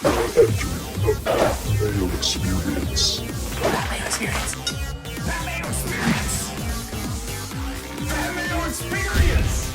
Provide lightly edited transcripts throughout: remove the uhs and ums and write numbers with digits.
The Mayo Experience. Mayo Experience. Mayo Experience. Mayo Experience.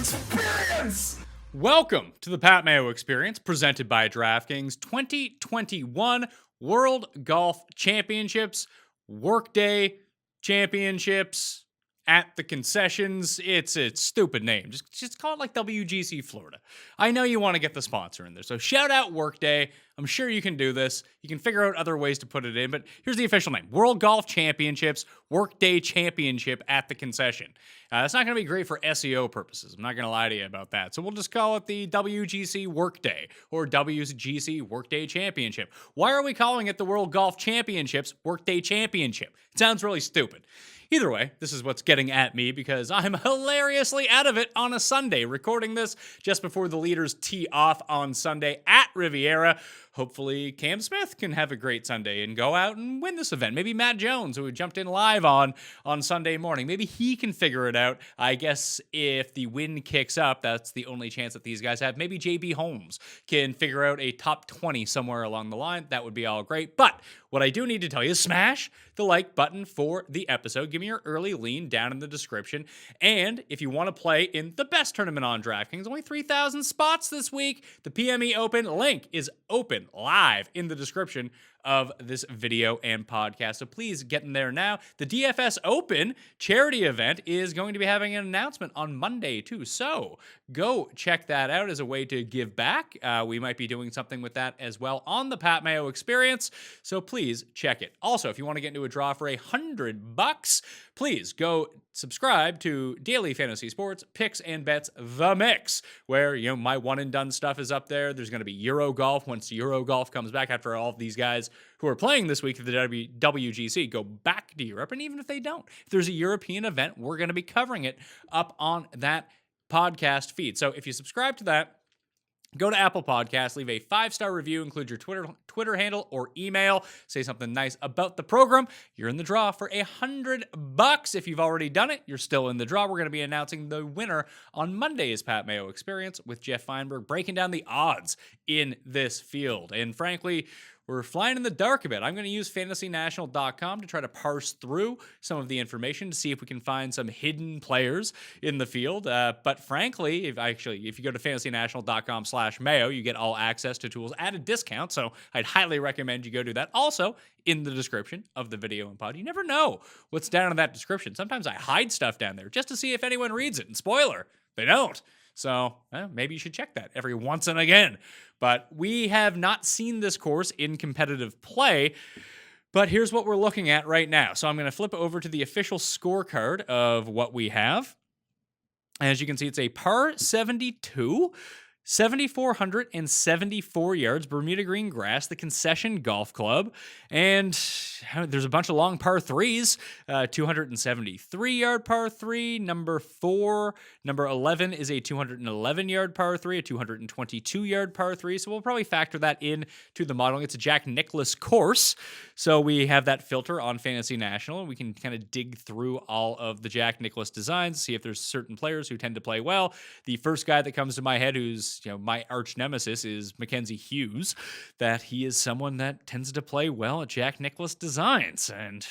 Experience. Welcome to the Pat Mayo Experience, presented by DraftKings 2021 World Golf Championships, Workday Championships at the concessions. It's a stupid name. Just call it like WGC Florida. I know you want to get the sponsor in there, so shout out Workday. I'm sure you can do this. You can figure out other ways to put it in, but here's the official name. World Golf Championships, Workday Championship at the concession. It's not going to be great for SEO purposes. I'm not going to lie to you about that. So we'll just call it the WGC Workday or WGC Workday Championship. Why are we calling it the World Golf Championships Workday Championship? It sounds really stupid. Either way, this is what's getting at me because I'm hilariously out of it on a Sunday, recording this just before the leaders tee off on Sunday at Riviera. Hopefully Cam Smith can have a great Sunday and go out and win this event. Maybe Matt Jones, who jumped in live on Sunday morning, maybe he can figure it out. I guess if the wind kicks up, that's the only chance that these guys have. Maybe JB Holmes can figure out a top 20 somewhere along the line. That would be all great. But what I do need to tell you is smash the like button for the episode. Give me your early lean down in the description. And if you want to play in the best tournament on DraftKings, only 3,000 spots this week, the PME Open link is open live in the description of this video and podcast. So please get in there now. The DFS Open charity event is going to be having an announcement on Monday too. So go check that out as a way to give back. We might be doing something with that as well on the Pat Mayo Experience. So please check it. Also, if you want to get into a draw for $100, please go subscribe to Daily Fantasy Sports Picks and Bets The Mix, where my one and done stuff is up there. There's going to be Euro Golf once Euro Golf comes back after all of these guys who are playing this week at the WGC go back to Europe. And even if they don't, if there's a European event, we're going to be covering it up on that podcast feed. So if you subscribe to that, go to Apple Podcasts, leave a 5-star review, include your Twitter handle or email, say something nice about the program. You're in the draw for $100. If you've already done it, you're still in the draw. We're going to be announcing the winner on Monday's Pat Mayo Experience with Jeff Feinberg breaking down the odds in this field. And frankly, we're flying in the dark a bit. I'm going to use fantasynational.com to try to parse through some of the information to see if we can find some hidden players in the field. But frankly, if you go to fantasynational.com/Mayo, you get all access to tools at a discount. So I'd highly recommend you go do that. Also, in the description of the video and pod, you never know what's down in that description. Sometimes I hide stuff down there just to see if anyone reads it. And spoiler, they don't. So maybe you should check that every once and again. But we have not seen this course in competitive play. But here's what we're looking at right now. So I'm going to flip over to the official scorecard of what we have. As you can see, it's a par 72, 7,474 yards, Bermuda green grass, the concession golf club. And there's a bunch of long par threes, 273-yard par three, number 4. Number 11 is a 211-yard par three, a 222-yard par three. So we'll probably factor that in to the modeling. It's a Jack Nicklaus course. So we have that filter on Fantasy National, and we can kind of dig through all of the Jack Nicklaus designs, see if there's certain players who tend to play well. The first guy that comes to my head who's my arch nemesis is Mackenzie Hughes, that he is someone that tends to play well at Jack Nicklaus designs and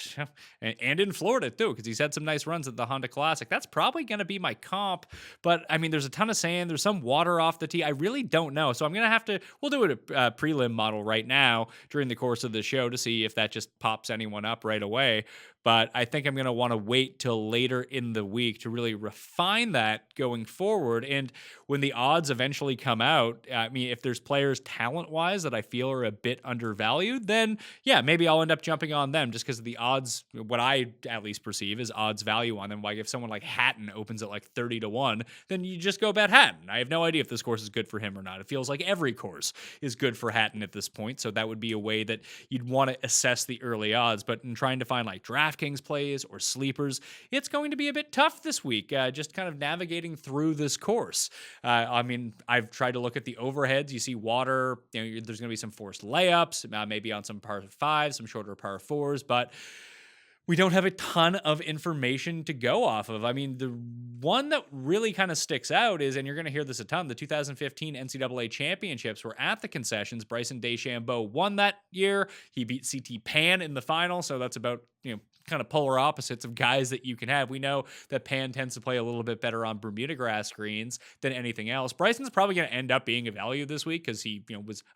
in Florida too, because he's had some nice runs at the Honda Classic. That's probably going to be my comp, but I mean, there's a ton of sand. There's some water off the tee. I really don't know. So I'm going to have to, we'll do a prelim model right now during the course of the show to see if that just pops anyone up right away. But I think I'm going to want to wait till later in the week to really refine that going forward. And when the odds eventually come out, I mean, if there's players talent-wise that I feel are a bit undervalued, then yeah, maybe I'll end up jumping on them just because of the odds, what I at least perceive is odds value on them. Like if someone like Hatton opens at like 30-1, then you just go bet Hatton. I have no idea if this course is good for him or not. It feels like every course is good for Hatton at this point. So that would be a way that you'd want to assess the early odds. But in trying to find like DraftKings plays or sleepers, it's going to be a bit tough this week, just kind of navigating through this course. I mean, I've tried to look at the overheads. You see water, there's going to be some forced layups, maybe on some par 5s, some shorter par 4s, but we don't have a ton of information to go off of. I mean, the one that really kind of sticks out is, and you're going to hear this a ton, the 2015 NCAA championships were at the concessions. Bryson DeChambeau won that year. He beat CT Pan in the final. So that's about, kind of polar opposites of guys that you can have. We know that Pan tends to play a little bit better on Bermuda grass greens than anything else. Bryson's probably going to end up being a value this week because he,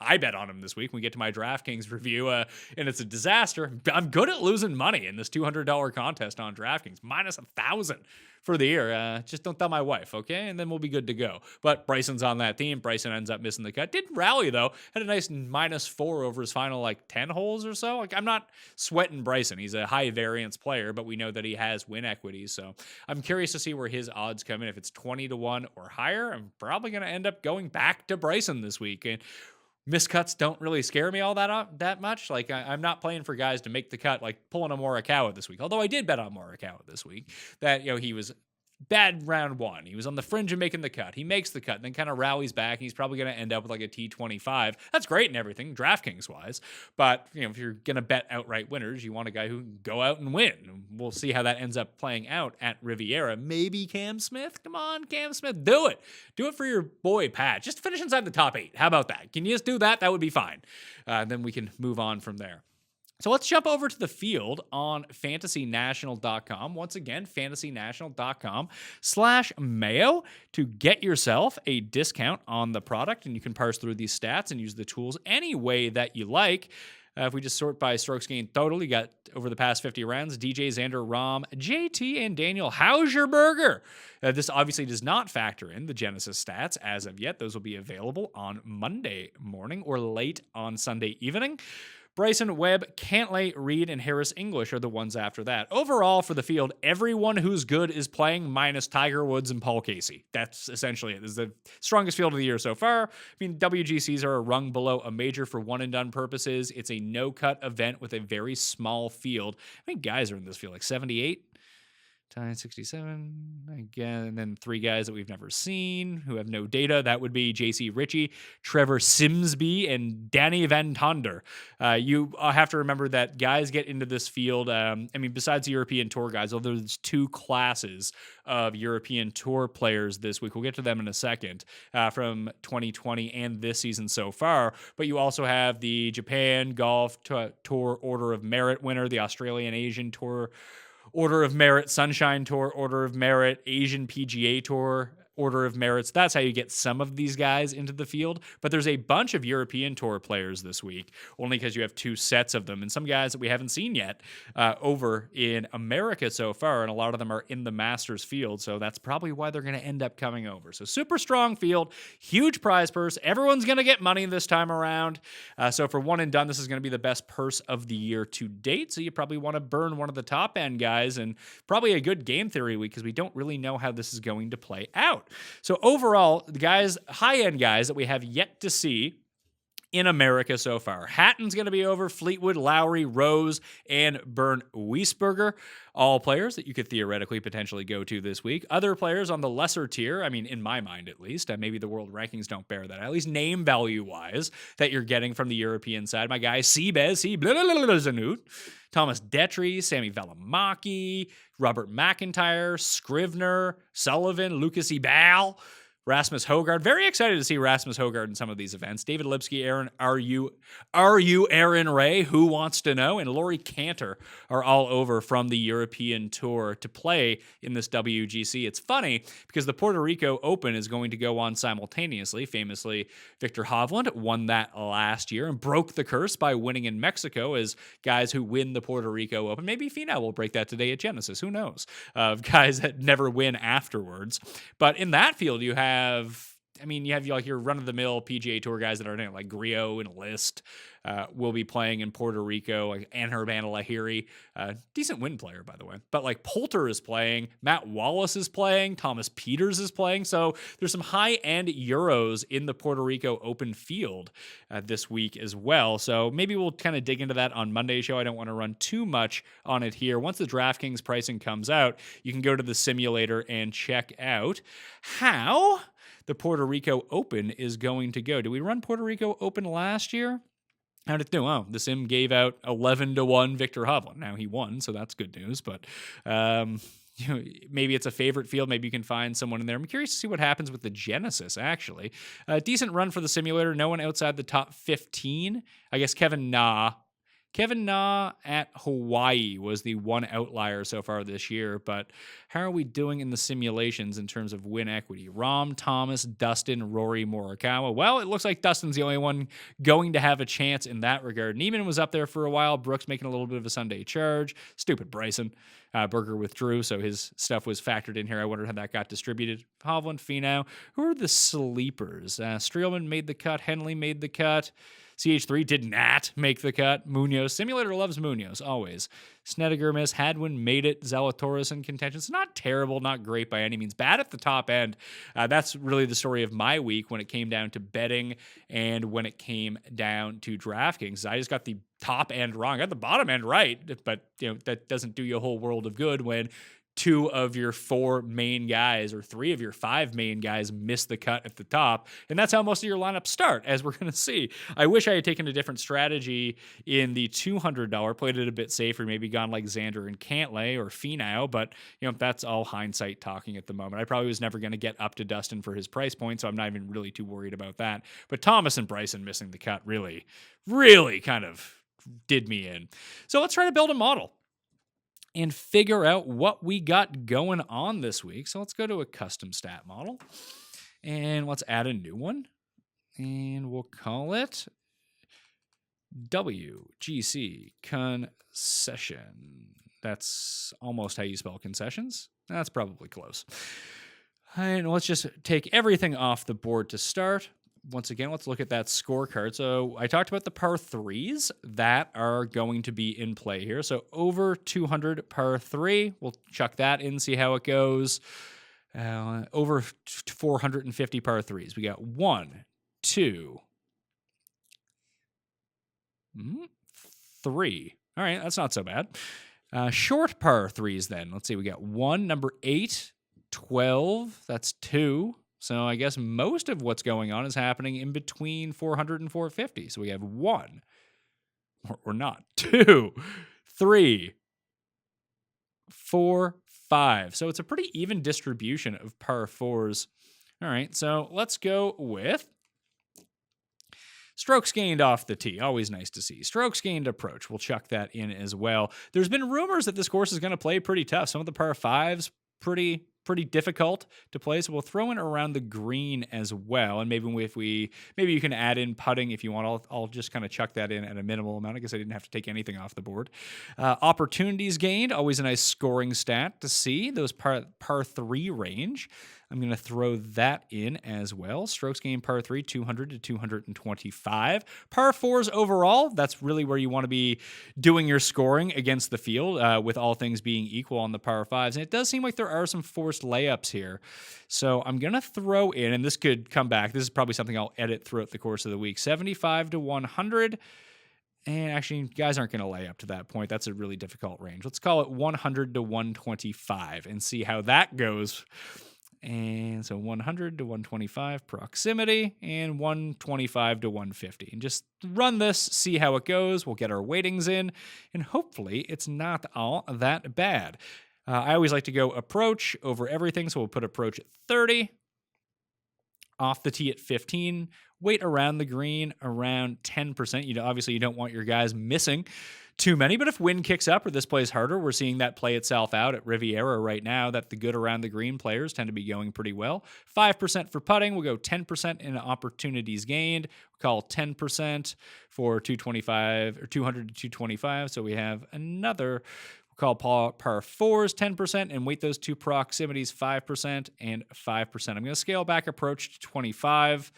I bet on him this week. When we get to my DraftKings review, and it's a disaster. I'm good at losing money in this $200 contest on DraftKings, minus 1,000 for the year. Just don't tell my wife, okay? And then we'll be good to go. But Bryson's on that team. Bryson ends up missing the cut. Didn't rally, though. Had a nice -4 over his final, 10 holes or so. I'm not sweating Bryson. He's a high variance player, but we know that he has win equity. So I'm curious to see where his odds come in. If it's 20-1 or higher, I'm probably going to end up going back to Bryson this week. And miscuts don't really scare me all that much. I'm not playing for guys to make the cut, like pulling a Morikawa this week. Although I did bet on Morikawa this week that, he was bad round one. He was on the fringe of making the cut. He makes the cut and then kind of rallies back. And he's probably going to end up with a T25. That's great and everything, DraftKings wise. But, if you're going to bet outright winners, you want a guy who can go out and win. We'll see how that ends up playing out at Riviera. Maybe Cam Smith? Come on, Cam Smith. Do it. Do it for your boy, Pat. Just finish inside the top 8. How about that? Can you just do that? That would be fine. Then we can move on from there. So let's jump over to the field on fantasynational.com. Once again, fantasynational.com/Mayo to get yourself a discount on the product. And you can parse through these stats and use the tools any way that you like. If we just sort by strokes gained total, you got over the past 50 rounds, DJ, Xander, Rahm, JT, and Daniel Hauserberger. This obviously does not factor in the Genesis stats as of yet. Those will be available on Monday morning or late on Sunday evening. Bryson, Webb, Cantlay, Reed, and Harris English are the ones after that. Overall, for the field, everyone who's good is playing minus Tiger Woods and Paul Casey. That's essentially it. This is the strongest field of the year so far. I mean, WGCs are a rung below a major for one-and-done purposes. It's a no-cut event with a very small field. I think guys are in this field, 78? 67 again, and then 3 guys that we've never seen who have no data. That would be JC Ritchie, Trevor Simsby, and Danny Van Tonder. You have to remember that guys get into this field. Besides the European Tour guys, although there's 2 classes of European Tour players this week. We'll get to them in a second from 2020 and this season so far. But you also have the Japan Golf Tour Order of Merit winner, the Australian Asian Tour Order of Merit, Sunshine Tour Order of Merit, Asian PGA Tour Order of Merits. That's how you get some of these guys into the field. But there's a bunch of European Tour players this week, only because you have 2 sets of them. And some guys that we haven't seen yet over in America so far. And a lot of them are in the Masters field. So that's probably why they're going to end up coming over. So super strong field, huge prize purse. Everyone's going to get money this time around. So for one and done, this is going to be the best purse of the year to date. So you probably want to burn one of the top end guys, and probably a good game theory week because we don't really know how this is going to play out. So overall, the guys, high-end guys that we have yet to see in America so far. Hatton's going to be over, Fleetwood, Lowry, Rose, and Bern Wiesberger. All players that you could theoretically potentially go to this week. Other players on the lesser tier, in my mind at least, maybe the world rankings don't bear that, at least name value-wise, that you're getting from the European side. My guy, Zanut, Thomas Detry, Sammy Valimaki, Robert McIntyre, Scrivener, Sullivan, Lucas Ebal, Rasmus Højgaard. Very excited to see Rasmus Højgaard in some of these events. David Lipsky, Aaron, are you Aaron Ray? Who wants to know? And Laurie Cantor are all over from the European Tour to play in this WGC. It's funny because the Puerto Rico Open is going to go on simultaneously. Famously, Victor Hovland won that last year and broke the curse by winning in Mexico as guys who win the Puerto Rico Open. Maybe Finau will break that today at Genesis. Who knows? Guys that never win afterwards. But in that field, you have your run-of-the-mill PGA Tour guys that are in it, like Griot and List will be playing in Puerto Rico, like Anherbana Lahiri, decent win player, by the way. But like Poulter is playing, Matt Wallace is playing, Thomas Peters is playing. So there's some high-end Euros in the Puerto Rico Open field this week as well. So maybe we'll kind of dig into that on Monday's show. I don't want to run too much on it here. Once the DraftKings pricing comes out, you can go to the simulator and check out how the Puerto Rico Open is going to go. Did we run Puerto Rico Open last year? How'd it do? Oh, the sim gave out 11-1 Victor Hovland. Now he won, so that's good news. But maybe it's a favorite field. Maybe you can find someone in there. I'm curious to see what happens with the Genesis, actually. A decent run for the simulator. No one outside the top 15. I guess Kevin Na at Hawaii was the one outlier so far this year, but how are we doing in the simulations in terms of win equity? Rahm, Thomas, Dustin, Rory, Morikawa. Well, it looks like Dustin's the only one going to have a chance in that regard. Neiman was up there for a while. Brooks making a little bit of a Sunday charge. Stupid Bryson. Berger withdrew, so his stuff was factored in here. I wondered how that got distributed. Hovland, Finau. Who are the sleepers? Streelman made the cut. Henley made the cut. CH3 did not make the cut. Munoz. Simulator loves Munoz, always. Snedeker missed. Hadwin made it. Zalatoris in contention. It's not terrible, not great by any means. Bad at the top end. That's really the story of my week when it came down to betting and when it came down to DraftKings. I just got the top end wrong. I got the bottom end right, but that doesn't do you a whole world of good when 2 of your 4 main guys or 3 of your 5 main guys miss the cut at the top. And that's how most of your lineups start, as we're going to see. I wish I had taken a different strategy in the $200, played it a bit safer, maybe gone like Xander and Cantlay or Finau, but that's all hindsight talking at the moment. I probably was never going to get up to Dustin for his price point, so I'm not even really too worried about that. But Thomas and Bryson missing the cut really, really kind of did me in. So let's try to build a model and figure out what we got going on this week. So let's go to a custom stat model and let's add a new one. And we'll call it WGC Concession. That's almost how you spell concessions. That's probably close. And let's just take everything off the board to start. Once again, let's look at that scorecard. So I talked about the par 3s that are going to be in play here. So over 200 par 3. We'll chuck that in, see how it goes. Over 450 par 3s. We got 1, 2, 3. All right, that's not so bad. Short par 3s then. Let's see, we got 1, number 8, 12. That's 2. So I guess most of what's going on is happening in between 400 and 450. So we have 1, or not, 2, 3, 4, 5. So it's a pretty even distribution of par 4s. All right, so let's go with strokes gained off the tee. Always nice to see. Strokes gained approach. We'll chuck that in as well. There's been rumors that this course is going to play pretty tough. Some of the par 5s pretty difficult to play, so we'll throw in around the green as well. And maybe you can add in putting if you want. I'll just kind of chuck that in at a minimal amount. I guess I didn't have to take anything off the board. Opportunities gained, always a nice scoring stat to see. Those par 3 range. I'm going to throw that in as well. Strokes gained par 3, 200 to 225. Par 4s overall, that's really where you want to be doing your scoring against the field, with all things being equal on the par 5s. And it does seem like there are some forced layups here. So I'm going to throw in, and this could come back. This is probably something I'll edit throughout the course of the week. 75 to 100. And actually, guys aren't going to lay up to that point. That's a really difficult range. Let's call it 100 to 125 and see how that goes. And so 100 to 125 proximity and 125 to 150. And just run this, see how it goes. We'll get our weightings in, and hopefully it's not all that bad. I always like to go approach over everything, so we'll put approach at 30. Off the tee at 15. Weight around the green around 10%. Obviously, you don't want your guys missing too many, but if wind kicks up or this plays harder, we're seeing that play itself out at Riviera right now, that the good around the green players tend to be going pretty well. 5% for putting. We'll go 10% in opportunities gained. We'll call 10% for 225 or 200 to 225. So we have another, we'll call par 4s 10% and weight those two proximities 5% and 5%. I'm going to scale back approach to 25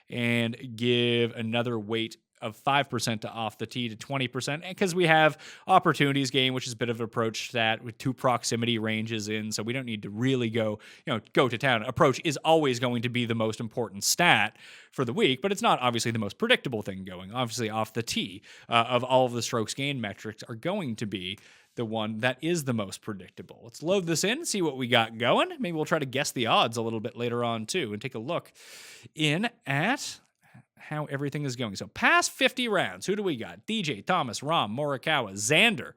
and give another weight of 5% to off the tee to 20%, because we have opportunities gain, which is a bit of an approach stat with 2 proximity ranges in, so we don't need to really go to town. Approach is always going to be the most important stat for the week, but it's not obviously the most predictable thing going. Obviously, off the tee of all of the strokes gained metrics are going to be the one that is the most predictable. Let's load this in, see what we got going. Maybe we'll try to guess the odds a little bit later on too, and take a look in at how everything is going. So past 50 rounds, who do we got? DJ, Thomas, Rahm, Morikawa, Xander,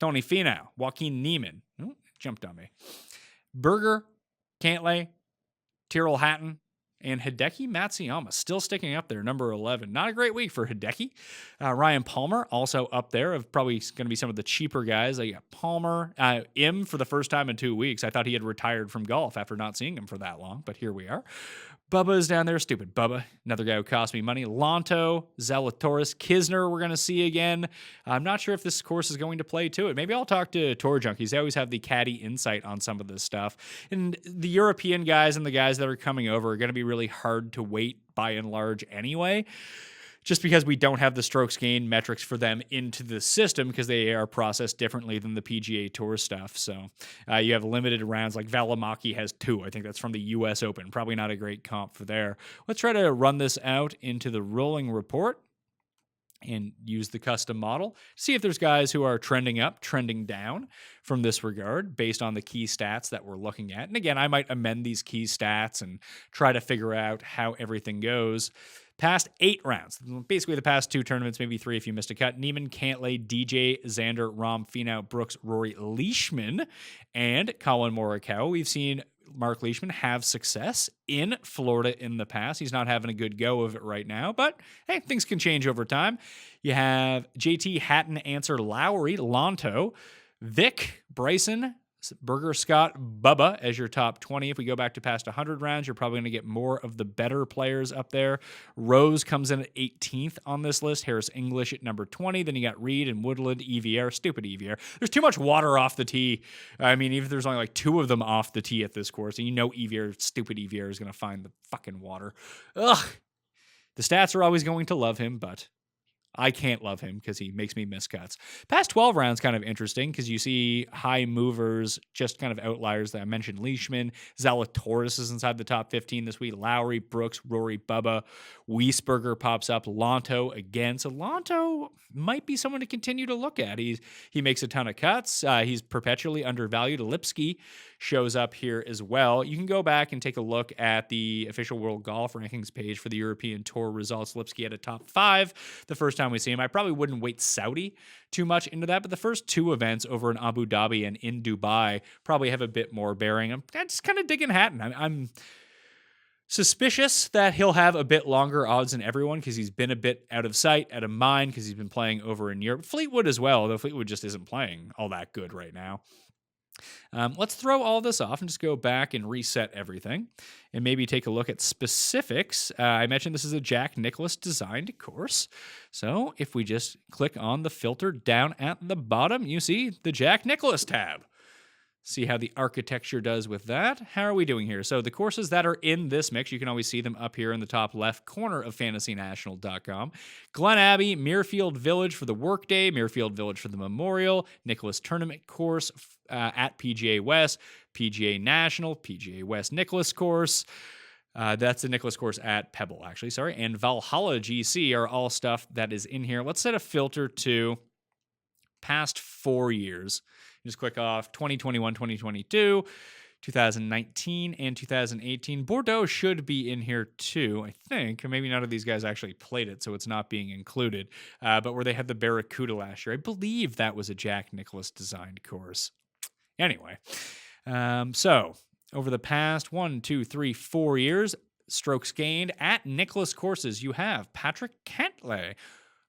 Tony Finau, Joaquin Niemann. Oh, jumped on me. Berger, Cantlay, Tyrrell Hatton, and Hideki Matsuyama still sticking up there, number 11. Not a great week for Hideki. Ryan Palmer also up there, of probably going to be some of the cheaper guys. I got Palmer, Im for the first time in 2 weeks. I thought he had retired from golf after not seeing him for that long, but here we are. Bubba is down there. Stupid Bubba. Another guy who cost me money. Lanto, Zalatoris, Kisner we're going to see again. I'm not sure if this course is going to play to it. Maybe I'll talk to Tour Junkies. They always have the caddy insight on some of this stuff. And the European guys and the guys that are coming over are going to be really hard to weight by and large anyway, just because we don't have the strokes gained metrics for them into the system because they are processed differently than the PGA Tour stuff. So you have limited rounds, like Valimaki has 2. I think that's from the US Open. Probably not a great comp for there. Let's try to run this out into the rolling report and use the custom model. See if there's guys who are trending up, trending down from this regard based on the key stats that we're looking at. And again, I might amend these key stats and try to figure out how everything goes. Past 8 rounds, basically the past 2 tournaments, maybe 3 if you missed a cut. Niemann, Cantlay, DJ, Xander, Rahm, Finau, Brooks, Rory, Leishman, and Colin Morikawa. We've seen Mark Leishman have success in Florida in the past. He's not having a good go of it right now, but hey, things can change over time. You have JT, Hatton, Answer, Lowry, Lanto, Vic, Bryson, Berger, Scott, Bubba as your top 20. If we go back to past 100 rounds, you're probably going to get more of the better players up there. Rose comes in at 18th on this list. Harris English at number 20. Then you got Reed and Woodland, EVR. Stupid EVR. There's too much water off the tee. I mean, even if there's only like 2 of them off the tee at this course, and you know EVR, stupid EVR, is going to find the fucking water. Ugh. The stats are always going to love him, but I can't love him because he makes me miss cuts. Past 12 rounds kind of interesting because you see high movers, just kind of outliers that I mentioned. Leishman, Zalatoris is inside the top 15 this week. Lowry, Brooks, Rory, Bubba. Wiesberger pops up. Lanto again. So Lanto might be someone to continue to look at. He makes a ton of cuts. He's perpetually undervalued. Lipsky shows up here as well. You can go back and take a look at the official World Golf Rankings page for the European Tour results. Lipsky had a top 5 the first time we see him. I probably wouldn't weight Saudi too much into that, but the first 2 events over in Abu Dhabi and in Dubai probably have a bit more bearing. I'm just kind of digging Hatton. I'm suspicious that he'll have a bit longer odds than everyone because he's been a bit out of sight, out of mind because he's been playing over in Europe. Fleetwood as well, though Fleetwood just isn't playing all that good right now. Let's throw all this off and just go back and reset everything and maybe take a look at specifics. I mentioned this is a Jack Nicklaus designed course. So if we just click on the filter down at the bottom, you see the Jack Nicklaus tab. See how the architecture does with that. How are we doing here? So the courses that are in this mix, you can always see them up here in the top left corner of fantasynational.com. Glen Abbey, Muirfield Village for the Workday, Muirfield Village for the Memorial, Nicklaus Tournament Course at PGA West, PGA National, PGA West Nicklaus Course. That's the Nicklaus Course at Pebble, actually, sorry. And Valhalla GC are all stuff that is in here. Let's set a filter to past 4 years. Just click off 2021, 2022, 2019, and 2018. Bordeaux should be in here too, I think. Maybe none of these guys actually played it, so it's not being included. But where they had the Barracuda last year, I believe that was a Jack Nicklaus designed course. Anyway, so over the past 1, 2, 3, 4 years, strokes gained at Nicklaus Courses, you have Patrick Cantlay.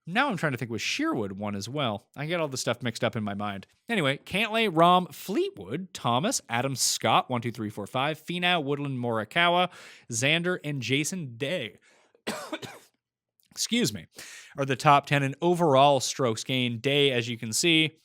Now I'm trying to think was Sherwood one as well. I get all the stuff mixed up in my mind. Anyway, Cantlay, Rahm, Fleetwood, Thomas, Adam Scott, 1, 2, 3, 4, 5, Finau, Woodland, Morikawa, Xander, and Jason Day. Excuse me, are the top 10 in overall strokes gained. Day, as you can see,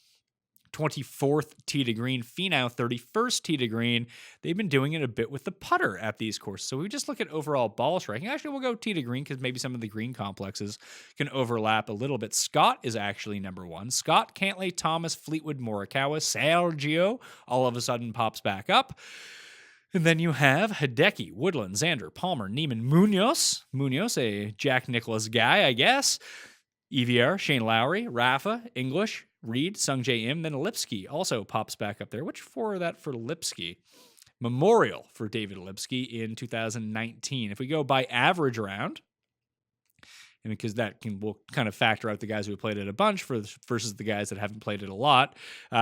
24th tee to green. Finau, 31st tee to green. They've been doing it a bit with the putter at these courses. So we just look at overall ball striking. Actually, we'll go tee to green because maybe some of the green complexes can overlap a little bit. Scott is actually number 1. Scott, Cantlay, Thomas, Fleetwood, Morikawa, Sergio all of a sudden pops back up. And then you have Hideki, Woodland, Xander, Palmer, Niemann, Munoz. Munoz, a Jack Nicklaus guy, I guess. EVR, Shane Lowry, Rafa, English, Reed, Sungjae Im, then Lipsky also pops back up there. Which 4 are that for Lipsky? Memorial for David Lipsky in 2019. If we go by average round, And because will kind of factor out the guys who have played it a bunch versus the guys that haven't played it a lot.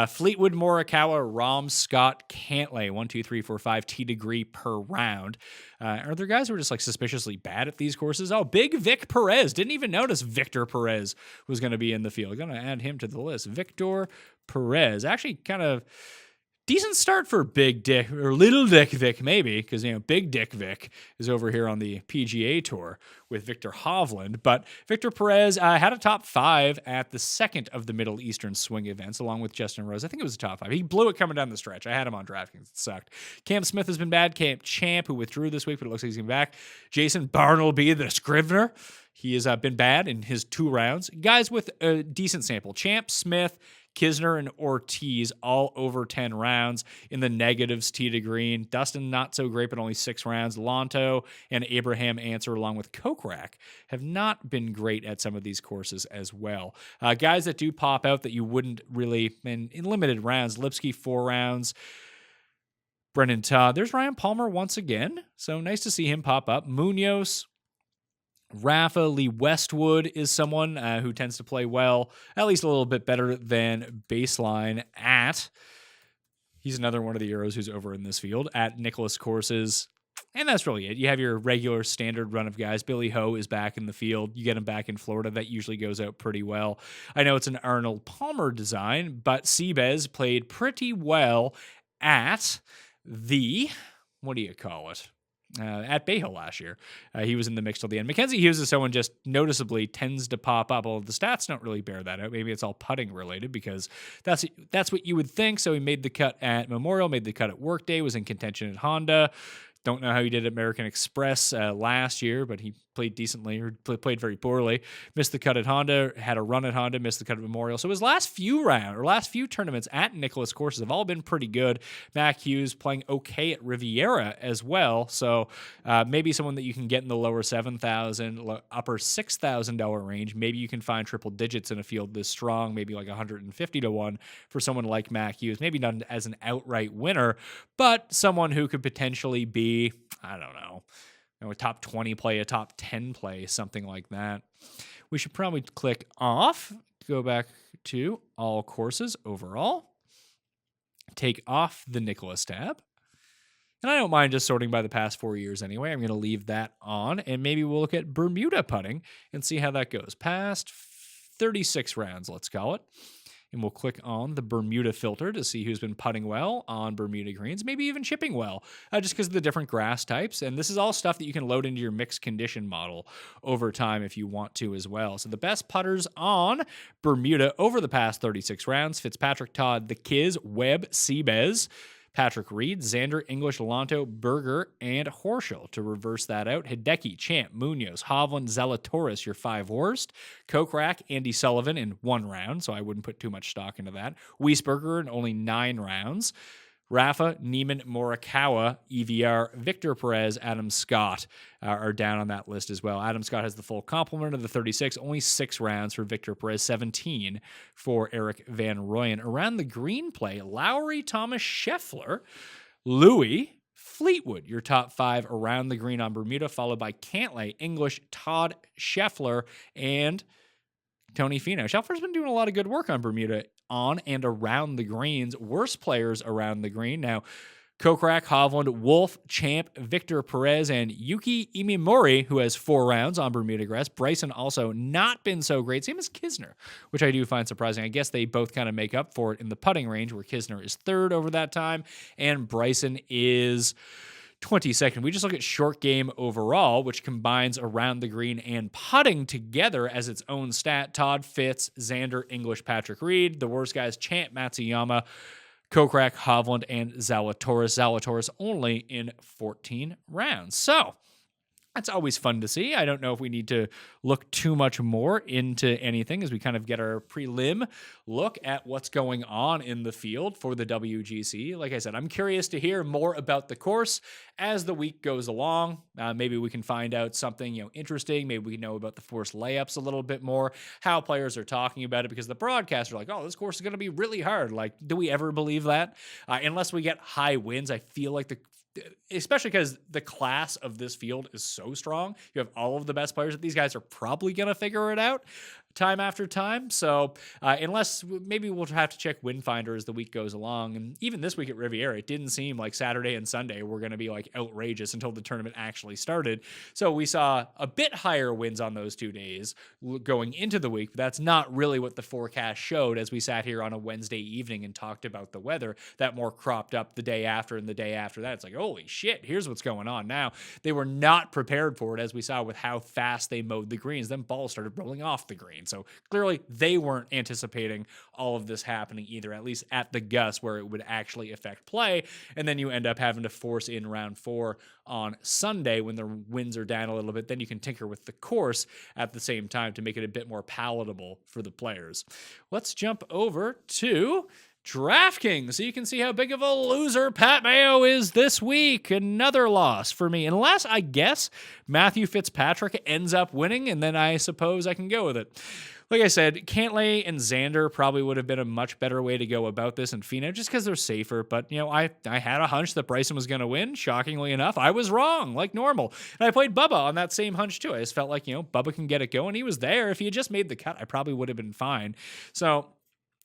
Fleetwood, Morikawa, Rahm, Scott, Cantlay, 1, 2, 3, 4, 5 tee degree per round. Are there guys who are just like suspiciously bad at these courses? Oh, Big Vic Perez. Didn't even notice Victor Perez was going to be in the field. Going to add him to the list. Victor Perez. Actually kind of decent start for Big Dick, or Little Dick Vic, maybe, because, Big Dick Vic is over here on the PGA Tour with Victor Hovland. But Victor Perez had a top 5 at the second of the Middle Eastern swing events, along with Justin Rose. I think it was a top 5. He blew it coming down the stretch. I had him on DraftKings. It sucked. Cam Smith has been bad. Cam Champ, who withdrew this week, but it looks like he's coming back. Jason Bartleby, the Scrivener. He has been bad in his 2 rounds. Guys with a decent sample. Champ, Smith, Kisner, and Ortiz all over 10 rounds in the negatives tee to green. Dustin, not so great, but only 6 rounds. Lonto and Abraham Answer, along with Kokrak, have not been great at some of these courses as well. Guys that do pop out that you wouldn't really, in limited rounds, Lipsky 4 rounds. Brendan Todd. There's Ryan Palmer once again, so nice to see him pop up. Munoz, Rafa, Lee Westwood is someone who tends to play well, at least a little bit better than baseline at. He's another one of the Euros who's over in this field at Nicklaus Courses. And that's really it. You have your regular standard run of guys. Billy Ho is back in the field. You get him back in Florida. That usually goes out pretty well. I know it's an Arnold Palmer design, but Seabez played pretty well at the, what do you call it? At Bay Hill last year. He was in the mix till the end. Mackenzie Hughes is someone just noticeably tends to pop up. Well, the stats don't really bear that out. Maybe it's all putting related because that's what you would think. So he made the cut at Memorial, made the cut at Workday, was in contention at Honda. Don't know how he did at American Express last year, but he played decently or played very poorly. Missed the cut at Honda, had a run at Honda, missed the cut at Memorial. So his last few tournaments at Nicklaus Courses have all been pretty good. Mac Hughes playing okay at Riviera as well. So maybe someone that you can get in the lower $7,000, upper $6,000 range. Maybe you can find triple digits in a field this strong, maybe like 150 to 1 for someone like Mac Hughes. Maybe not as an outright winner, but someone who could potentially be, I don't know, a top 20 play, a top 10 play, something like that. We should probably click off, go back to all courses overall, take off the Nicklaus tab. And I don't mind just sorting by the past 4 years anyway. I'm going to leave that on, and maybe we'll look at Bermuda putting and see how that goes. Past 36 rounds, let's call it. And we'll click on the Bermuda filter to see who's been putting well on Bermuda greens, maybe even chipping well, just because of the different grass types. And this is all stuff that you can load into your mixed condition model over time if you want to as well. So the best putters on Bermuda over the past 36 rounds: Fitzpatrick, Todd, The Kiz, Webb, Seabez, Patrick Reed, Xander, English, Lonto, Berger, and Horschel. To reverse that out: Hideki, Champ, Munoz, Hovland, Zalatoris, your 5 worst. Kokrak, Andy Sullivan in 1 round, so I wouldn't put too much stock into that. Wiesberger in only 9 rounds. Rafa, Neiman, Morikawa, EVR, Victor Perez, Adam Scott are down on that list as well. Adam Scott has the full complement of the 36, only 6 rounds for Victor Perez, 17 for Eric Van Rooyen. Around the green play: Lowry, Thomas, Scheffler, Louis, Fleetwood, your top 5 around the green on Bermuda, followed by Cantlay, English, Todd, Scheffler, and Tony Finau. Scheffler's been doing a lot of good work on Bermuda on and around the greens. Worst players around the green now: Kokrak, Hovland, Wolf, Champ, Victor Perez, and Yuki Imimori, who has 4 rounds on Bermuda grass. Bryson also not been so great. Same as Kisner, which I do find surprising. I guess they both kind of make up for it in the putting range, where Kisner is 3rd over that time and Bryson is 22nd. We just look at short game overall, which combines around the green and putting together as its own stat. Todd, Fitz, Xander, English, Patrick Reed. The worst guys: Champ, Matsuyama, Kokrak, Hovland, and Zalatoris. Zalatoris only in 14 rounds. So that's always fun to see. I don't know if we need to look too much more into anything as we kind of get our prelim look at what's going on in the field for the WGC. Like I said, I'm curious to hear more about the course as the week goes along. Maybe we can find out something interesting. Maybe we know about the forced layups a little bit more, how players are talking about it, because the broadcasts are like, oh, this course is going to be really hard. Like, do we ever believe that? Unless we get high winds, I feel like especially because the class of this field is so strong. You have all of the best players that these guys are probably going to figure it out time after time. So unless maybe we'll have to check Windfinder as the week goes along. And even this week at Riviera, it didn't seem like Saturday and Sunday were going to be like outrageous until the tournament actually started. So we saw a bit higher wins on those 2 days going into the week, but that's not really what the forecast showed as we sat here on a Wednesday evening and talked about the weather. That more cropped up the day after and the day after that. It's like, holy shit, here's what's going on now. They were not prepared for it, as we saw with how fast they mowed the greens. Then balls started rolling off the green. So clearly they weren't anticipating all of this happening either, at least at the Gus where it would actually affect play. And then you end up having to force in round 4 on Sunday when the winds are down a little bit. Then you can tinker with the course at the same time to make it a bit more palatable for the players. Let's jump over to DraftKings, so you can see how big of a loser Pat Mayo is this week. Another loss for me, unless I guess Matthew Fitzpatrick ends up winning, and then I suppose I can go with it. Like I said, Cantlay and Xander probably would have been a much better way to go about this in Finau, just because they're safer. But, I had a hunch that Bryson was going to win. Shockingly enough, I was wrong, like normal. And I played Bubba on that same hunch, too. I just felt like, Bubba can get it going. He was there. If he had just made the cut, I probably would have been fine. So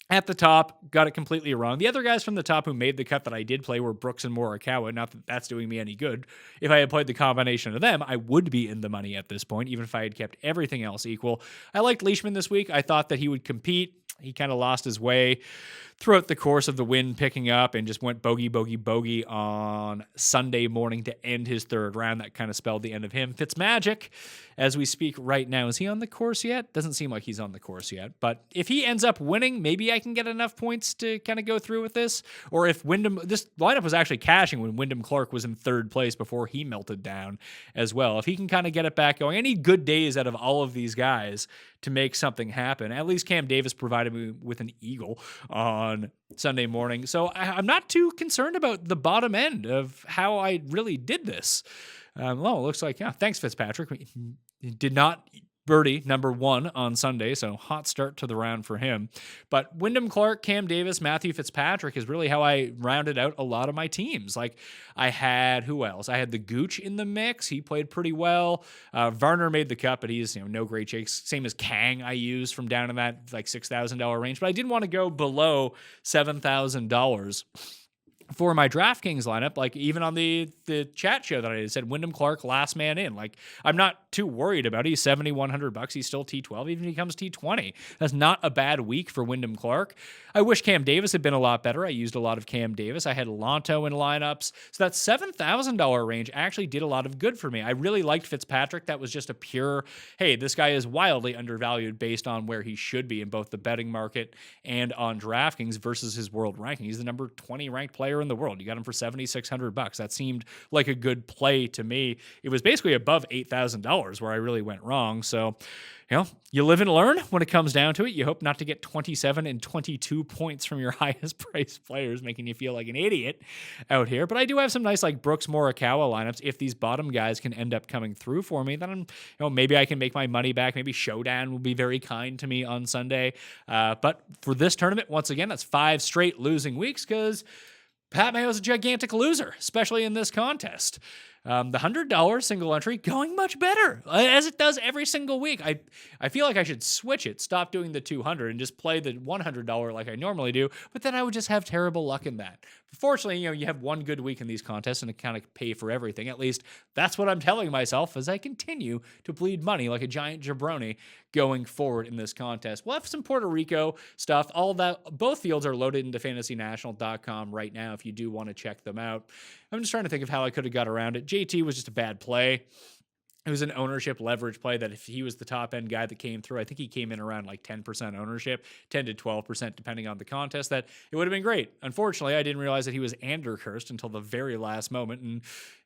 at the top, got it completely wrong. The other guys from the top who made the cut that I did play were Brooks and Morikawa. Not that that's doing me any good. If I had played the combination of them, I would be in the money at this point, even if I had kept everything else equal. I liked Leishman this week. I thought that he would compete. He kind of lost his way throughout the course of the wind picking up and just went bogey, bogey, bogey on Sunday morning to end his third round. That kind of spelled the end of him. Fitzmagic, as we speak right now, is he on the course yet? Doesn't seem like he's on the course yet. But if he ends up winning, maybe I can get enough points to kind of go through with this. Or if this lineup was actually cashing when Wyndham Clark was in third place before he melted down as well. If he can kind of get it back going, I need good days out of all of these guys to make something happen. At least Cam Davis provided me with an eagle on Sunday morning. So I'm not too concerned about the bottom end of how I really did this. Well, it looks like, thanks, Fitzpatrick. He did not birdie number 1 on Sunday, so hot start to the round for him. But Wyndham Clark, Cam Davis, Matthew Fitzpatrick is really how I rounded out a lot of my teams. Like I had, who else? I had the Gooch in the mix. He played pretty well. Varner made the cut, but he's no great shakes. Same as Kang I used from down in that like $6,000 range. But I didn't want to go below $7,000 for my DraftKings lineup. Like even on the chat show that I said, Wyndham Clark last man in. Like I'm not too worried about it. He's $7,100. He's still T12, even if he comes T20. That's not a bad week for Wyndham Clark. I wish Cam Davis had been a lot better. I used a lot of Cam Davis. I had Lonto in lineups. So that $7,000 range actually did a lot of good for me. I really liked Fitzpatrick. That was just a pure, hey, this guy is wildly undervalued based on where he should be in both the betting market and on DraftKings versus his world ranking. He's the number 20 ranked player in the world. You got him for $7,600. That seemed like a good play to me. It was basically above $8,000 where I really went wrong. So, you live and learn when it comes down to it. You hope not to get 27 and 22 points from your highest priced players, making you feel like an idiot out here. But I do have some nice like Brooks Morikawa lineups. If these bottom guys can end up coming through for me, then maybe I can make my money back. Maybe Showdown will be very kind to me on Sunday. But for this tournament, once again, that's 5 straight losing weeks because Pat Mayo is a gigantic loser, especially in this contest. The $100 single entry going much better, as it does every single week. I feel like I should switch it, stop doing the $200 and just play the $100 like I normally do, but then I would just have terrible luck in that. Fortunately, you have one good week in these contests and it kind of pay for everything. At least that's what I'm telling myself as I continue to bleed money like a giant jabroni going forward in this contest. We'll have some Puerto Rico stuff. All that, both fields are loaded into fantasynational.com right now if you do want to check them out. I'm just trying to think of how I could have got around it. JT was just a bad play. It was an ownership leverage play that if he was the top end guy that came through, I think he came in around like 10% ownership, 10 to 12% depending on the contest, that it would have been great. Unfortunately, I didn't realize that he was Andercursed until the very last moment. And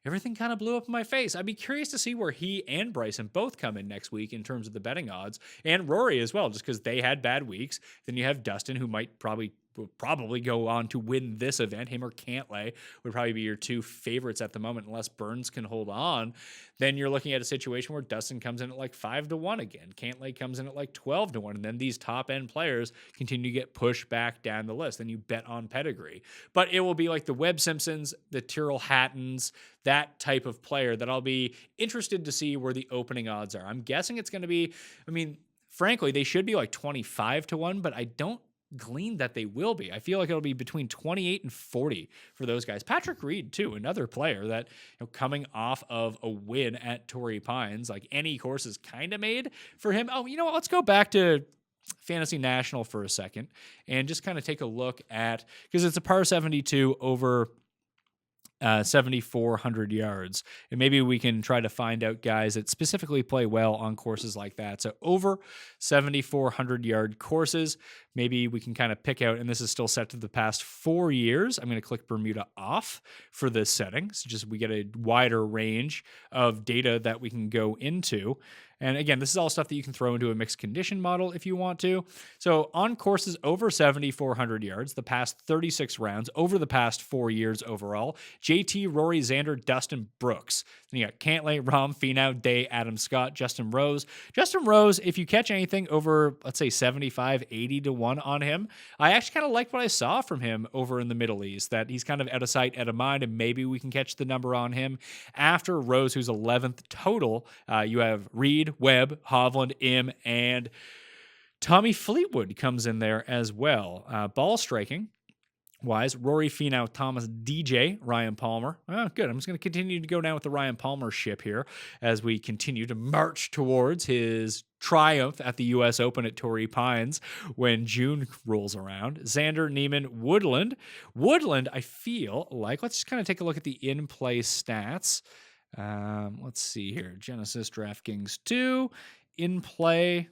everything kind of blew up in my face. I'd be curious to see where he and Bryson both come in next week in terms of the betting odds, and Rory as well, just because they had bad weeks. Then you have Dustin, who will probably go on to win this event. Him or Cantlay would probably be your two favorites at the moment, unless Burns can hold on. Then you're looking at a situation where Dustin comes in at like 5-1 again. Cantlay comes in at like 12-1. And then these top end players continue to get pushed back down the list. Then you bet on pedigree. But it will be like the Webb Simpsons, the Tyrrell Hattons, that type of player that I'll be interested to see where the opening odds are. I'm guessing it's going to be, frankly, they should be like 25-1, but I don't glean that they will be. I feel like it'll be between 28 and 40 for those guys. Patrick Reed too, another player that, coming off of a win at Torrey Pines, like any course is kind of made for him. Oh, you know what? Let's go back to Fantasy National for a second and just kind of take a look at, because it's a par 72 over 7,400 yards. And maybe we can try to find out guys that specifically play well on courses like that. So over 7,400 yard courses, maybe we can kind of pick out, and this is still set to the past 4 years. I'm going to click Bermuda off for this setting. So just we get a wider range of data that we can go into. And again, this is all stuff that you can throw into a mixed condition model if you want to. So on courses over 7,400 yards, the past 36 rounds, over the past 4 years overall, JT, Rory, Xander, Dustin, Brooks. Then you got Cantlay, Rahm, Finau, Day, Adam Scott, Justin Rose. Justin Rose, if you catch anything over, let's say 75, 80-1 on him, I actually kind of like what I saw from him over in the Middle East, that he's kind of out of sight, out of mind, and maybe we can catch the number on him. After Rose, who's 11th total, you have Reed, Webb, Hovland, Im, and Tommy Fleetwood comes in there as well. Ball striking wise, Rory, Finau, Thomas, DJ, Ryan Palmer. Oh, good. I'm just going to continue to go down with the Ryan Palmer ship here as we continue to march towards his triumph at the U.S. Open at Torrey Pines when June rolls around. Xander, Neiman, Woodland. Woodland, I feel like, let's just kind of take a look at the in-play stats. Let's see here. Genesis, DraftKings 2, in play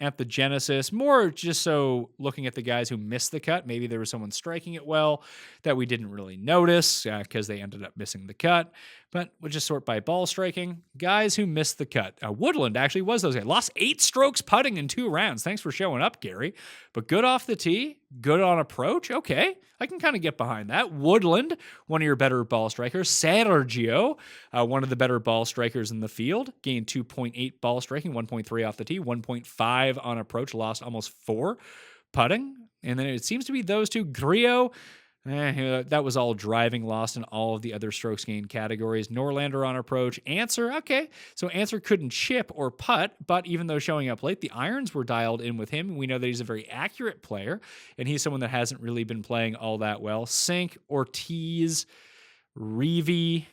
at the Genesis, more just so looking at the guys who missed the cut. Maybe there was someone striking it well that we didn't really notice because they ended up missing the cut. But we'll just sort by ball striking. Guys who missed the cut. Woodland actually was those guys. Lost 8 strokes putting in 2 rounds. Thanks for showing up, Gary. But good off the tee, good on approach. Okay, I can kind of get behind that. Woodland, one of your better ball strikers. Sergio, one of the better ball strikers in the field. Gained 2.8 ball striking, 1.3 off the tee, 1.5 on approach. Lost almost 4 putting. And then it seems to be those two. Grillo, that was all driving, lost in all of the other strokes gained categories. Norlander on approach. Answer, okay. So Answer couldn't chip or putt, but even though showing up late, the irons were dialed in with him. We know that he's a very accurate player, and he's someone that hasn't really been playing all that well. Sink, Ortiz, Reevy,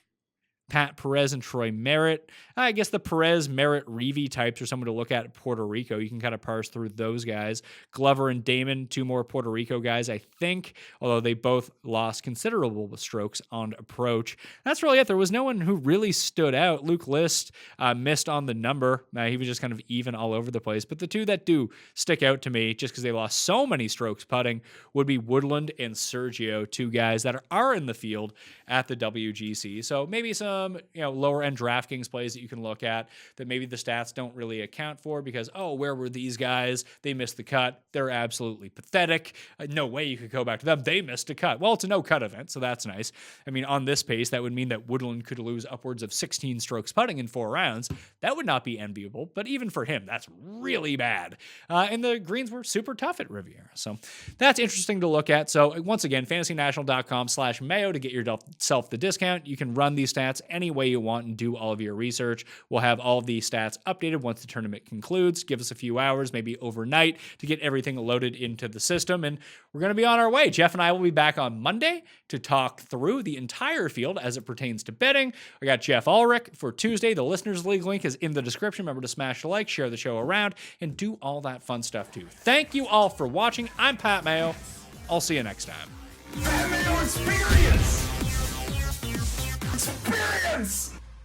Pat Perez, and Troy Merritt. I guess the Perez, Merritt, Reevy types are someone to look at Puerto Rico. You can kind of parse through those guys. Glover and Damon, 2 more Puerto Rico guys, I think, although they both lost considerable strokes on approach. That's really it. There was no one who really stood out. Luke List missed on the number. He was just kind of even all over the place. But the two that do stick out to me, just because they lost so many strokes putting, would be Woodland and Sergio, 2 guys that are in the field at the WGC. So maybe some lower end DraftKings plays that you can look at that maybe the stats don't really account for because, where were these guys? They missed the cut. They're absolutely pathetic. No way you could go back to them. They missed a cut. Well, it's a no cut event, so that's nice. On this pace, that would mean that Woodland could lose upwards of 16 strokes putting in 4 rounds. That would not be enviable, but even for him, that's really bad. And the greens were super tough at Riviera. So that's interesting to look at. So once again, fantasynational.com/Mayo to get yourself the discount. You can run these stats any way you want and do all of your research. We'll have all of the stats updated once the tournament concludes. Give us a few hours, maybe overnight, to get everything loaded into the system. And we're going to be on our way. Jeff and I will be back on Monday to talk through the entire field as it pertains to betting. I got Jeff Ulrich for Tuesday. The Listeners League link is in the description. Remember to smash the like, share the show around, and do all that fun stuff too. Thank you all for watching. I'm Pat Mayo. I'll see you next time. Pat Mayo Experience! Experience!